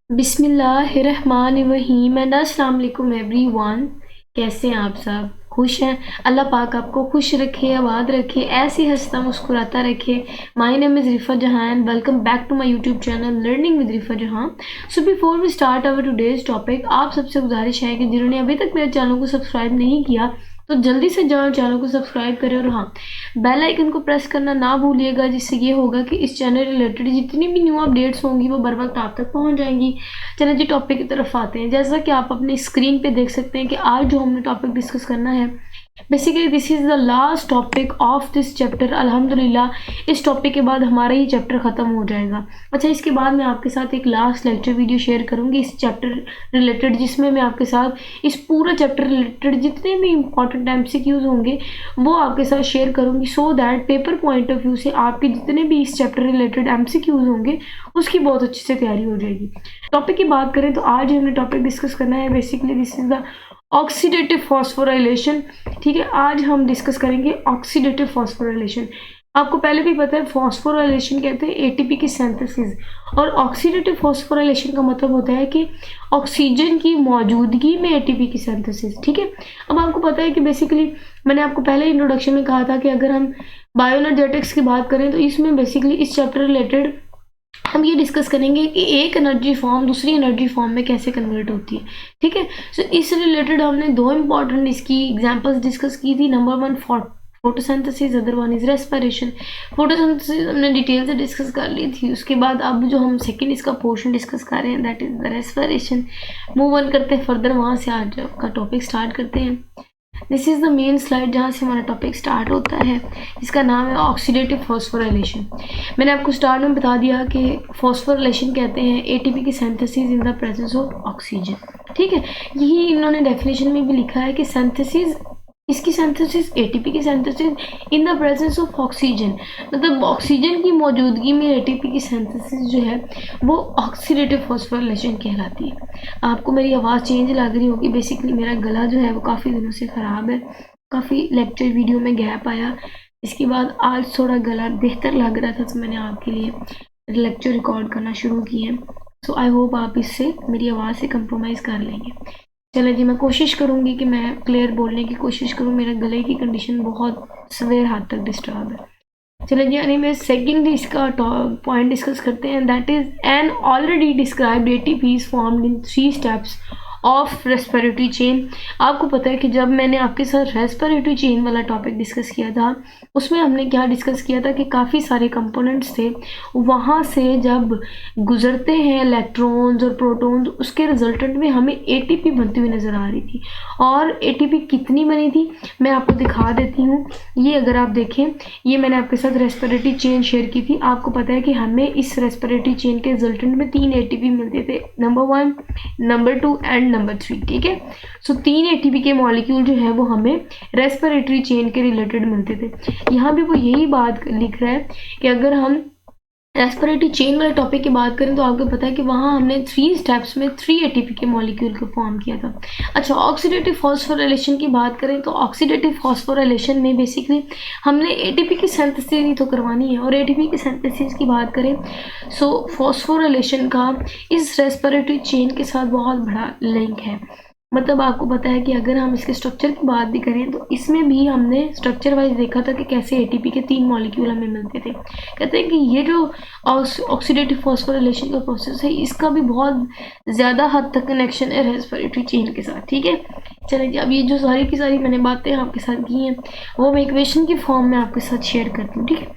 बिस्मिल्लाहिर्रहमानिर्रहीम एंड अस्सलाम वालेकुम एवरीवन। कैसे हैं आप सब? खुश हैं? अल्लाह पाक आपको खुश रखे, आबाद रखे, ऐसे ही हंसता मुस्कुराता रखे। My name is Rifa Jahan. Welcome back to my YouTube channel learning with Rifa Jahan. So before we start our today's topic, आप सबसे गुजारिश है कि जिन्होंने अभी तक मेरे चैनल को सब्सक्राइब नहीं किया तो जल्दी से जाओ चैनल को सब्सक्राइब करें और हाँ, बेल आइकन को प्रेस करना ना भूलिएगा, जिससे ये होगा कि इस चैनल रिलेटेड जितनी भी न्यू अपडेट्स होंगी वो बर वक्त आप तक पहुंच जाएंगी। चलिए जी टॉपिक की तरफ आते हैं। जैसा कि आप अपनी स्क्रीन पे देख सकते हैं कि आज जो हमने टॉपिक डिस्कस करना है, basically this is the last topic of this chapter. अल्हम्दुलिल्लाह इस टॉपिक के बाद हमारा ये चैप्टर ख़त्म हो जाएगा। अच्छा, इसके बाद मैं आपके साथ एक लास्ट लेक्चर वीडियो शेयर करूँगी इस चैप्टर रिलेटेड, जिसमें मैं आपके साथ इस पूरा चैप्टर रिलेटेड जितने भी इंपॉर्टेंट MCQs होंगे वो आपके साथ शेयर करूँगी, so that paper point of view से आपके जितने भी इस चैप्टर रिलेटेड MCQs होंगे उसकी बहुत अच्छे से तैयारी हो जाएगी। टॉपिक की बात करें तो आज हमने टॉपिक डिस्कस करना है, basically this is the oxidative phosphorylation. ठीक है, आज हम डिस्कस करेंगे ऑक्सीडेटिव फॉस्फोराइलेशन। आपको पहले भी पता है फॉस्फोराइलेशन कहते हैं ATP की सिंथेसिस, और ऑक्सीडेटिव फॉस्फोराइलेशन का मतलब होता है कि ऑक्सीजन की मौजूदगी में ATP की सिंथेसिस। ठीक है, अब आपको पता है कि बेसिकली मैंने आपको पहले इंट्रोडक्शन में कहा था कि अगर हम बायोएनर्जेटिक्स की बात करें तो इसमें बेसिकली इस चैप्टर रिलेटेड हम ये डिस्कस करेंगे कि एक एनर्जी फॉर्म दूसरी एनर्जी फॉर्म में कैसे कन्वर्ट होती है। ठीक है, सो इस रिलेटेड हमने दो इंपॉर्टेंट इसकी एग्जांपल्स डिस्कस की थी। Number one photosynthesis, other one is respiration. Photosynthesis हमने डिटेल से डिस्कस कर ली थी। उसके बाद अब जो हम सेकंड इसका पोर्शन डिस्कस कर रहे हैं that is the respiration. Move on करते हैं फर्दर, वहाँ से आज का टॉपिक स्टार्ट करते हैं। This is the main slide जहाँ से हमारा टॉपिक स्टार्ट होता है, इसका नाम है ऑक्सीडेटिव फॉस्फोराइलेशन। मैंने आपको स्टार्ट में बता दिया कि फॉस्फोराइलेशन कहते हैं ATP की synthesis in the presence of oxygen. ठीक है, यही इन्होंने डेफिनेशन में भी लिखा है कि सिंथेसिस, इसकी सिंथेसिस ATP की synthesis in the presence of oxygen, मतलब ऑक्सीजन की मौजूदगी में ATP की सिंथेसिस जो है वो ऑक्सीडेटिव फॉस्फोराइलेशन कहलाती है। आपको मेरी आवाज़ चेंज लग रही होगी, बेसिकली मेरा गला जो है वो काफ़ी दिनों से ख़राब है, काफ़ी लेक्चर वीडियो में गैप आया, इसके बाद आज थोड़ा गला बेहतर लग रहा था तो मैंने आपके लिए लेक्चर रिकॉर्ड करना शुरू किए। सो आई होप आप इससे मेरी आवाज़ से कंप्रोमाइज़ कर लेंगे। चलो जी, मैं कोशिश करूँगी कि मैं क्लियर बोलने की कोशिश करूँ। मेरे गले की कंडीशन बहुत सवेर हद तक डिस्टर्ब है। चलो जी, यानी मैं सेकेंड इसका पॉइंट डिस्कस करते हैं, that is an already described ATP is formed in 3 steps of respiratory chain. आपको पता है कि जब मैंने आपके साथ रेस्पिरेटरी चेन वाला टॉपिक डिस्कस किया था उसमें हमने क्या डिस्कस किया था कि काफ़ी सारे कंपोनेंट्स थे, वहाँ से जब गुजरते हैं इलेक्ट्रॉन्स और प्रोटॉन्स, उसके रिजल्टेंट में हमें ATP बनती हुई नज़र आ रही थी। और ATP कितनी बनी थी मैं आपको दिखा देती हूँ। ये अगर आप देखें, ये मैंने आपके साथ रेस्पिरेटरी चेन शेयर की थी। आपको पता है कि हमें इस रेस्पिरेटरी चेन के रिजल्टेंट में 3 ATP मिलते थे, नंबर 1, नंबर 2 एंड नंबर 3। ठीक है, सो 3 ATP के मॉलिक्यूल जो है वो हमें रेस्पिरेटरी चेन के रिलेटेड मिलते थे। यहाँ भी वो यही बात लिख रहा है कि अगर हम रेस्पिरेटरी चेन वाले टॉपिक की बात करें तो आपको पता है कि वहाँ हमने 3 स्टेप्स में 3 ATP के मॉलिक्यूल को फॉर्म किया था। अच्छा, ऑक्सीडेटिव फॉस्फोराइलेशन की बात करें तो ऑक्सीडेटिव फॉस्फोराइलेशन में बेसिकली हमने ATP की सिंथेसिस ही तो करवानी है, और ATP की सिंथेसिस की बात करें सो फॉस्फोराइलेशन का इस रेस्पिरेटरी चेन के साथ बहुत बड़ा लिंक है। मतलब आपको पता है कि अगर हम इसके स्ट्रक्चर की बात भी करें तो इसमें भी हमने स्ट्रक्चर वाइज देखा था कि कैसे ATP के 3 मॉलिक्यूल हमें मिलते थे। कहते हैं कि ये जो ऑक्सीडेटिव फॉस्फोराइलेशन का प्रोसेस है इसका भी बहुत ज़्यादा हद तक कनेक्शन है रेस्पिरेटरी चेन के साथ। ठीक है, चलिए अब ये जो सारी की सारी मैंने बातें आपके साथ की हैं वो मैं इक्वेशन की फॉर्म में आपके साथ शेयर करती हूँ। ठीक है,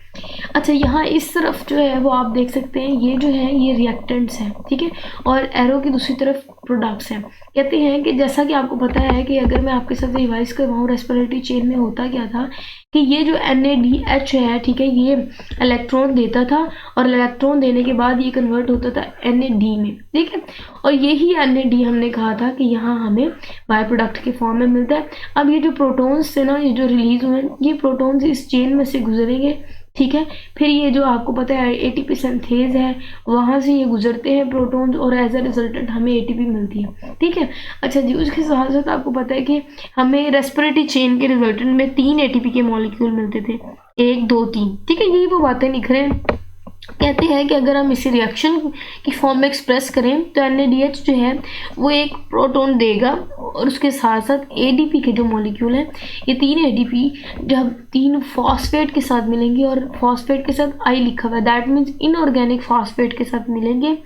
अच्छा यहाँ इस तरफ जो है वो आप देख सकते हैं, ये जो है ये रिएक्टेंट्स हैं। ठीक है, और एरो की दूसरी तरफ प्रोडक्ट्स हैं। कहते हैं कि जैसा कि आपको पता है कि अगर मैं आपके साथ रिवाइज करवाऊँ रेस्पिरेटरी चेन में होता क्या था कि ये जो NADH है, ठीक है, ये इलेक्ट्रॉन देता था और इलेक्ट्रॉन देने के बाद ये कन्वर्ट होता था NAD में। ठीक है, और यही NAD हमने कहा था कि यहाँ हमें बाय प्रोडक्ट के फॉर्म में मिलता है। अब ये जो प्रोटॉन्स थे ना, ये जो रिलीज हुए, ये प्रोटॉन्स इस चेन में से गुजरेंगे। ठीक है, फिर ये जो आपको पता है ATP सिंथेज है, वहाँ से ये गुजरते हैं प्रोटॉन्स और एज अ रिजल्टेंट हमें ATP मिलती है। ठीक है, अच्छा जी, उसके साथ साथ आपको पता है कि हमें रेस्पिरेटरी चेन के रिजल्टेंट में 3 ATP के मॉलिक्यूल मिलते थे, 1, 2, 3। ठीक है, यही वो बातें लिख रहे हैं कहते हैं कि अगर हम इसे रिएक्शन की फॉर्म में एक्सप्रेस करें तो NaDH जो है वो एक प्रोटॉन देगा और उसके साथ साथ ADP के जो मॉलिक्यूल हैं, ये 3 ADP जब 3 फॉस्फेट के साथ मिलेंगे और फॉस्फेट के साथ I लिखा हुआ है, दैट मीन्स इनऑर्गेनिक फॉस्फेट के साथ मिलेंगे,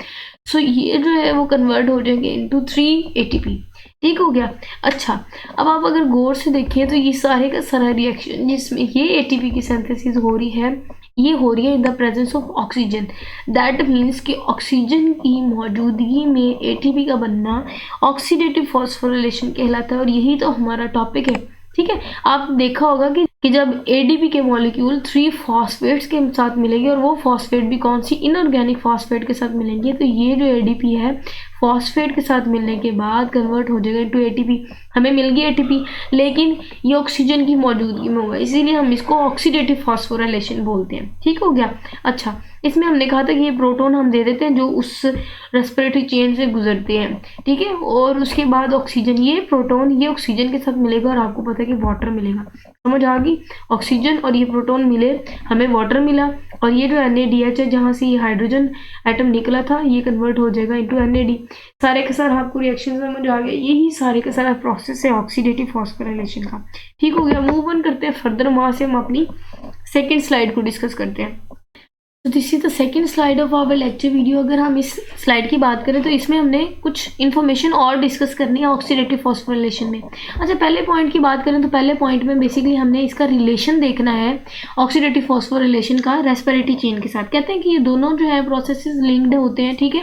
सो ये जो है वो कन्वर्ट हो जाएंगे इनटू 3 ATP। ठीक हो गया। अच्छा, अब आप अगर गौर से देखें तो ये सारे का सारा रिएक्शन जिसमें ये ATP की सिंथेसिस हो रही है, ये हो रही है in the presence of oxygen. That means कि ऑक्सीजन की मौजूदगी में ATP का बनना ऑक्सीडेटिव फॉस्फोरिलेशन कहलाता है और यही तो हमारा टॉपिक है। ठीक है, आप देखा होगा कि जब ADP के मॉलिक्यूल 3 फॉस्फेट्स के साथ मिलेंगे और वो फॉस्फेट भी कौन सी इनऑर्गेनिक फॉस्फेट के साथ मिलेंगे, तो ये जो ADP है फॉस्फेट के साथ मिलने के बाद कन्वर्ट हो जाएगा इनटू ATP। हमें मिल गई ATP, लेकिन ये ऑक्सीजन की मौजूदगी में होगा, इसीलिए हम इसको ऑक्सीडेटिव फॉस्फोराइलेशन बोलते हैं। ठीक हो गया। अच्छा, इसमें हमने कहा था कि ये प्रोटॉन हम दे देते हैं जो उस रेस्पिरेटरी चेन से गुजरते हैं। ठीक है, और उसके बाद ऑक्सीजन, ये प्रोटॉन ये ऑक्सीजन के साथ मिलेगा और आपको पता है कि वाटर मिलेगा। समझ आ गई? ऑक्सीजन और ये प्रोटॉन मिले, हमें वाटर मिला, और ये जो NaDH है जहाँ से ये हाइड्रोजन एटम निकला था ये कन्वर्ट हो जाएगा इनटू NaD। सारे के सारे आपको रिएक्शन समझ आ गया, यही सारे का सारा प्रोसेस है ऑक्सीडेटिव फॉस्फोराइलेशन का। ठीक हो गया। मूव ऑन करते हैं फर्दर, वहाँ से हम अपनी सेकेंड स्लाइड को डिस्कस करते हैं। तो this is the second slide of our lecture video. अगर हम इस स्लाइड की बात करें तो इसमें हमने कुछ इन्फॉर्मेशन और डिस्कस करनी है ऑक्सीडेटिव फॉस्फोराइलेशन में। अच्छा, पहले पॉइंट की बात करें तो पहले पॉइंट में बेसिकली हमने इसका रिलेशन देखना है ऑक्सीडेटिव फॉस्फोराइलेशन का रेस्पिरेटरी चेन के साथ। कहते हैं कि ये दोनों जो है प्रोसेसेस लिंक्ड होते हैं। ठीक है,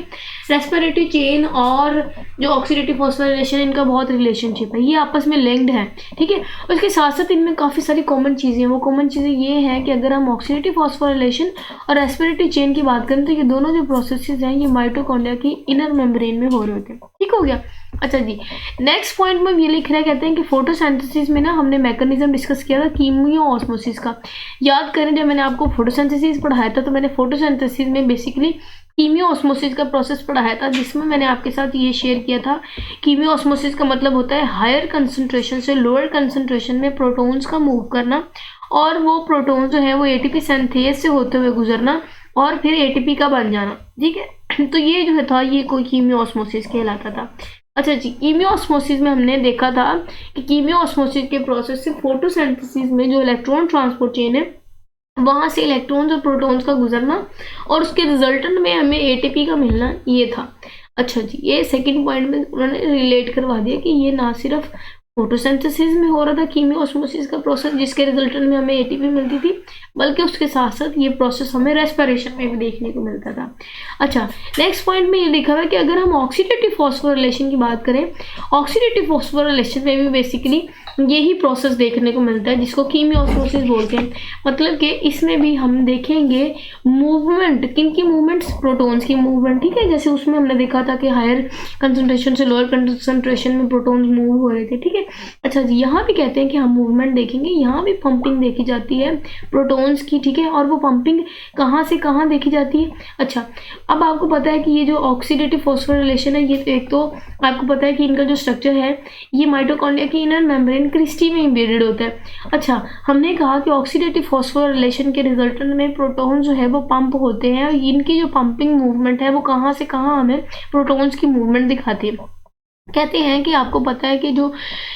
रेस्पिरेटरी चेन और जो ऑक्सीडेटिव फॉस्फोराइलेशन इनका बहुत रिलेशनशिप है, ये आपस में लिंक्ड है। ठीक है, उसके साथ साथ इनमें काफ़ी सारी कॉमन चीज़ें हैं। वो कॉमन चीज़ें ये हैं कि अगर हम ऑक्सीडेटिव फॉस्फोराइलेशन और रेस्पिरेटरी चेन की बात करें तो ये दोनों जो प्रोसेसेस हैं ये माइटोकॉन्ड्रिया की इनर मेम्ब्रेन में हो रहे होते हैं। ठीक हो गया। अच्छा जी, नेक्स्ट पॉइंट में ये लिख रहे हैं, कहते हैं कि फोटोसिंथेसिस में ना हमने मैकेनिज्म डिस्कस किया था कीमियो ऑस्मोसिस का। याद करें, जब मैंने आपको फोटोसिंथेसिस पढ़ाया था तो मैंने फोटोसिंथेसिस में बेसिकली कीमियो ऑस्मोसिस का प्रोसेस पढ़ाया था, जिसमें मैंने आपके साथ ये शेयर किया था। कीमियो ऑस्मोसिस का मतलब होता है हायर कंसंट्रेशन से लोअर कंसंट्रेशन में प्रोटॉन्स का मूव करना, और वो प्रोटॉन जो है वो ATP सिंथेस से होते हुए गुजरना और फिर ATP का बन जाना। ठीक है, तो ये जो है था ये कोई कीमियो ऑस्मोसिस कहलाता था। अच्छा जी, कीमियो ऑस्मोसिस में हमने देखा था कि कीमियो ऑस्मोसिस के प्रोसेस से फोटोसिंथेसिस में जो इलेक्ट्रॉन ट्रांसपोर्ट चेन है वहाँ से इलेक्ट्रॉन्स और प्रोटॉन्स का गुजरना और उसके रिजल्टेंट में हमें ATP का मिलना, ये था। अच्छा जी, ये सेकंड पॉइंट में उन्होंने रिलेट करवा दिया कि ये ना सिर्फ फोटोसिंथेसिस में हो रहा था कीमियो ऑस्मोसिस का प्रोसेस जिसके रिजल्टेंट में हमें ATP मिलती थी, बल्कि उसके साथ साथ ये प्रोसेस हमें रेस्पिरेशन में भी देखने को मिलता था। अच्छा, नेक्स्ट पॉइंट में ये लिखा हुआ है कि अगर हम ऑक्सीडेटिव फॉस्फोराइलेशन की बात करें, ऑक्सीडेटिव फॉस्फोराइलेशन में भी बेसिकली यही प्रोसेस देखने को मिलता है जिसको कीमियो ऑस्मोसिस बोलते हैं। मतलब कि इसमें भी हम देखेंगे मूवमेंट, किन की मूवमेंट्स, प्रोटॉन्स की मूवमेंट। ठीक है, जैसे उसमें हमने देखा था कि हायर कंसंट्रेशन से लोअर कंसंट्रेशन में प्रोटॉन्स मूव हो रहे थे। ठीक है, अच्छा जी, यहाँ भी कहते हैं कि हम मूवमेंट देखेंगे, यहाँ भी पंपिंग देखी जाती है प्रोटॉन्स की। ठीक है, और वो पंपिंग कहाँ से कहाँ देखी जाती है। अच्छा, अब आपको पता है कि ये जो ऑक्सीडेटिव फॉस्फोराइलेशन है, ये एक तो आपको पता है कि इनका जो स्ट्रक्चर है ये माइटोकॉन्ड्रिया की इनर मेम्ब्रेन क्रिस्टी में इम्बेडेड होता है। अच्छा, हमने कहा कि ऑक्सीडेटिव फॉस्फोराइलेशन के रिजल्टेंट में प्रोटॉन जो है वो पंप होते हैं, और इनकी जो पंपिंग मूवमेंट है वो कहाँ से कहाँ हमें प्रोटॉन्स की मूवमेंट दिखाती है। कहते हैं कि आपको पता है कि जो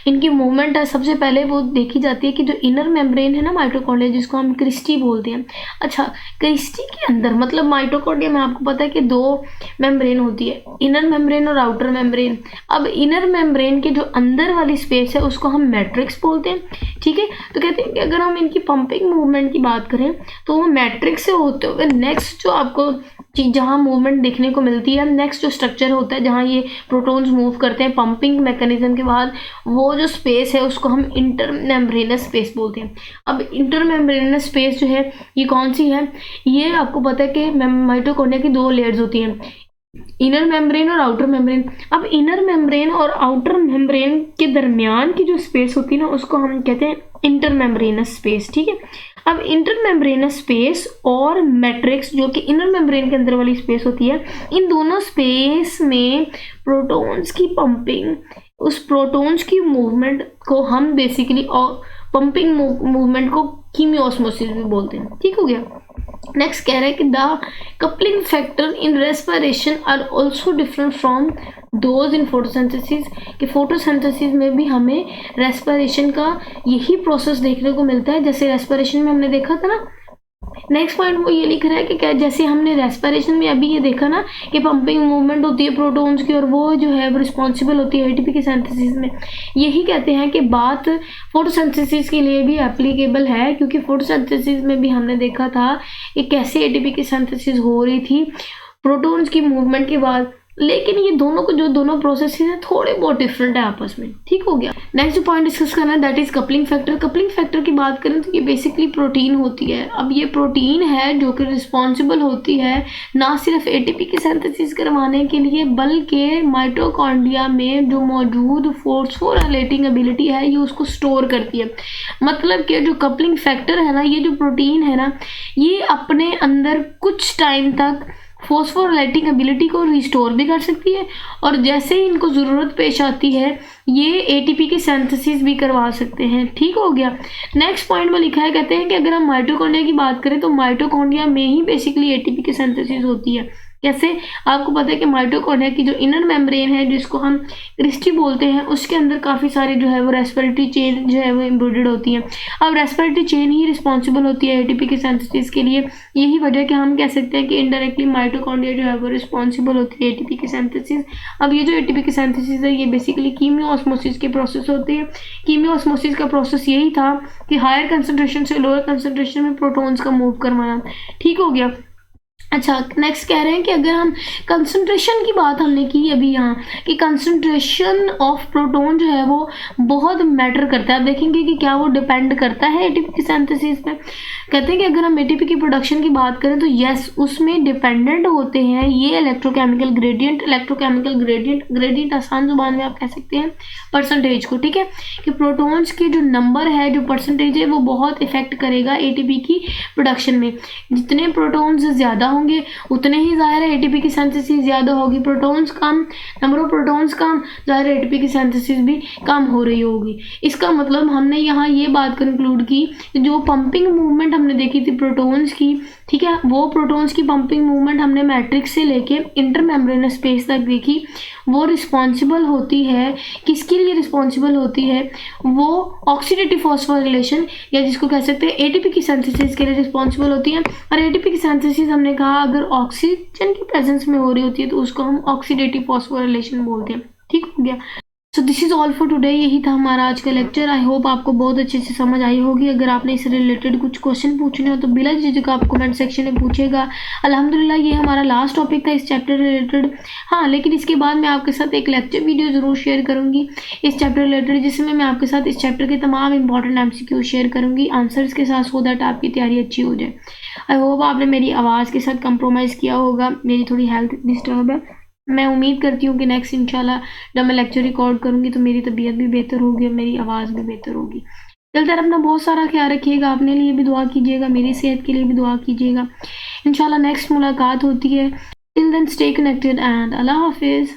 इनकी मूवमेंट है सबसे पहले वो देखी जाती है कि जो इनर मेम्ब्रेन है ना माइटोकॉन्ड्रिया, जिसको हम क्रिस्टी बोलते हैं। अच्छा, क्रिस्टी के अंदर मतलब माइटोकॉन्ड्रिया में आपको पता है कि 2 मेम्ब्रेन होती है, इनर मेम्ब्रेन और आउटर मेम्ब्रेन। अब इनर मेम्ब्रेन के जो अंदर वाली स्पेस है उसको हम मैट्रिक्स बोलते हैं। ठीक है, तो कहते हैं कि अगर हम इनकी पंपिंग मूवमेंट की बात करें तो वो मैट्रिक्स से होते हुए नेक्स्ट जो आपको जहाँ मूवमेंट देखने को मिलती है, नेक्स्ट जो स्ट्रक्चर होता है जहाँ ये प्रोटॉन्स मूव करते हैं पंपिंग मैकेनिज्म के बाद, वो जो स्पेस है उसको हम इंटरमेम्ब्रेनस स्पेस बोलते हैं। अब इंटरमेम्ब्रेनस स्पेस जो है ये कौन सी है, ये आपको पता है कि माइटोकॉन्ड्रिया की 2 लेयर्स होती हैं, इनर मेम्ब्रेन और आउटर मेम्ब्रेन। अब इनर मेम्ब्रेन और आउटर मेम्ब्रेन के दरमियान की जो स्पेस होती है ना उसको हम कहते हैं इंटरमेम्ब्रेनस स्पेस। ठीक है, अब इंटरमेम्ब्रेनस स्पेस और मैट्रिक्स जो कि इनर मेम्ब्रेन के अंदर वाली स्पेस होती है, इन दोनों स्पेस में प्रोटॉन्स की पंपिंग, उस प्रोटॉन्स की मूवमेंट को हम बेसिकली पंपिंग मूवमेंट को कीमियोस्मोसिस भी बोलते हैं। ठीक हो गया। नेक्स्ट कह रहा है कि the coupling factor in respiration are also different from those in photosynthesis, कि फोटोसिंथेसिस में भी हमें रेस्पिरेशन का यही प्रोसेस देखने को मिलता है जैसे रेस्पिरेशन में हमने देखा था ना। नेक्स्ट पॉइंट वो ये लिख रहा है कि क्या जैसे हमने रेस्पिरेशन में अभी ये देखा ना कि पंपिंग मूवमेंट होती है प्रोटॉन्स की और वो जो है वो रिस्पॉन्सिबल होती है एटीपी के सिंथेसिस में, यही कहते हैं कि बात फोटोसिंथेसिस के लिए भी एप्लीकेबल है, क्योंकि फोटोसिंथेसिस में भी हमने देखा था कि कैसे एटीपी की सिंथेसिस हो रही थी प्रोटॉन्स की मूवमेंट के बाद। लेकिन ये दोनों को जो दोनों प्रोसेस हैं थोड़े बहुत डिफरेंट है आपस में। ठीक हो गया। नेक्स्ट पॉइंट डिस्कस करना है that is coupling factor. Coupling factor की बात करें तो ये बेसिकली प्रोटीन होती है। अब ये प्रोटीन है जो कि रिस्पॉन्सिबल होती है ना सिर्फ एटीपी की सिंथेसिस करवाने के लिए बल्कि माइटोकॉन्ड्रिया में जो मौजूद फॉस्फोराइलेटिंग एबिलिटी है ये उसको स्टोर करती है। मतलब कि जो कपलिंग फैक्टर है ना, ये जो प्रोटीन है ना, ये अपने अंदर कुछ टाइम तक फॉस्फोराइलेटिंग एबिलिटी को रिस्टोर भी कर सकती है और जैसे ही इनको ज़रूरत पेश आती है ये एटीपी की सिंथेसिस भी करवा सकते हैं। ठीक हो गया। नेक्स्ट पॉइंट में लिखा है, कहते हैं कि अगर हम माइटोकॉन्ड्रिया की बात करें तो माइटोकॉन्ड्रिया में ही बेसिकली एटीपी की सिंथेसिस होती है। कैसे? आपको पता है कि माइटोकॉन्ड्रिया की जो इनर मेम्ब्रेन है जिसको हम क्रिस्टी बोलते हैं उसके अंदर काफ़ी सारी जो है वो रेस्पिरेटरी चेन जो है वो एम्बेडेड होती है। अब रेस्पिरेटरी चेन ही रिस्पॉन्सिबल होती है एटीपी की सिंथेसिस के लिए। यही वजह कि हम कह सकते हैं कि इनडायरेक्टली माइटोकॉन्ड्रिया जो है वो रिस्पॉन्सिबल होती है एटीपी की सिंथेसिस। अब ये जो एटीपी की सिंथेसिस है ये बेसिकली कीमियोस्मोसिस के प्रोसेस होते हैं। कीमियोस्मोसिस का प्रोसेस यही था कि हायर कंसंट्रेशन से लोअर कंसंट्रेशन में प्रोटॉन्स का मूव करवाना। ठीक हो गया। अच्छा, नेक्स्ट कह रहे हैं कि अगर हम कंसंट्रेशन की बात हमने की अभी यहाँ कि कंसंट्रेशन ऑफ प्रोटॉन जो है वो बहुत मैटर करता है। आप देखेंगे कि क्या वो डिपेंड करता है एटीपी की सिंथेसिस पे। कहते हैं कि अगर हम एटीपी की प्रोडक्शन की बात करें तो यस, उसमें डिपेंडेंट होते हैं ये इलेक्ट्रोकेमिकल ग्रेडियंट। इलेक्ट्रोकेमिकल ग्रेडियंट आसान जुबान में आप कह सकते हैं परसेंटेज को। ठीक है, कि प्रोटॉन्स के जो नंबर है, जो परसेंटेज है, वो बहुत इफेक्ट करेगा एटीपी की प्रोडक्शन में। जितने प्रोटॉन्स ज़्यादा होंगे उतने ही ज़ाहिर है एटीपी की सिंथेसिस ज़्यादा होगी। प्रोटॉन्स कम, नंबर ऑफ प्रोटॉन्स कम, ज़ाहिर है एटीपी की सिंथेसिस भी कम हो रही होगी। इसका मतलब हमने यहाँ ये बात कंक्लूड की, जो पंपिंग मूवमेंट हमने देखी थी प्रोटॉन्स की, ठीक है, वो प्रोटॉन्स की पंपिंग मूवमेंट हमने मैट्रिक्स से लेके इंटरमेम्ब्रेनस स्पेस तक देखी। वो रिस्पॉन्सिबल होती है, किसके लिए रिस्पॉन्सिबल होती है? वो ऑक्सीडेटिव फॉस्फोराइलेशन या जिसको कह सकते हैं एटीपी की सिंथेसिस के लिए रिस्पॉन्सिबल होती है। और एटीपी की सिंथेसिस हमने कहा अगर ऑक्सीजन की प्रेजेंस में हो रही होती है तो उसको हम ऑक्सीडेटिव फॉस्फोराइलेशन बोलते हैं। ठीक हो गया। So this is all for today. यही था हमारा आज का लेक्चर। आई होप आपको बहुत अच्छे से समझ आई होगी। अगर आपने इससे रिलेटेड कुछ क्वेश्चन पूछने हो तो बिला झिझक आप कमेंट सेक्शन में पूछेगा। अल्हम्दुलिल्लाह ये हमारा लास्ट टॉपिक था इस चैप्टर रिलेटेड। हाँ, लेकिन इसके बाद मैं आपके साथ एक लेक्चर वीडियो ज़रूर शेयर करूँगी इस चैप्टर रिलेटेड, जिसमें मैं आपके साथ इस चैप्टर के तमाम इंपॉर्टेंट MCQ शेयर करूँगी आंसर्स के साथ, सो दैट आपकी तैयारी अच्छी हो जाए। आई होप आपने मेरी आवाज़ के साथ कंप्रोमाइज़ किया होगा। मेरी थोड़ी हेल्थ डिस्टर्ब है। मैं उम्मीद करती हूँ कि नेक्स्ट इंशाल्लाह जब मैं लेक्चर रिकॉर्ड करूँगी तो मेरी तबीयत भी बेहतर होगी और मेरी आवाज़ भी बेहतर होगी। चलते रहे, अपना बहुत सारा ख्याल रखिएगा, अपने लिए भी दुआ कीजिएगा, मेरी सेहत के लिए भी दुआ कीजिएगा। इंशाल्लाह नेक्स्ट मुलाकात होती है। Till then stay connected and अल्लाह हाफिज़।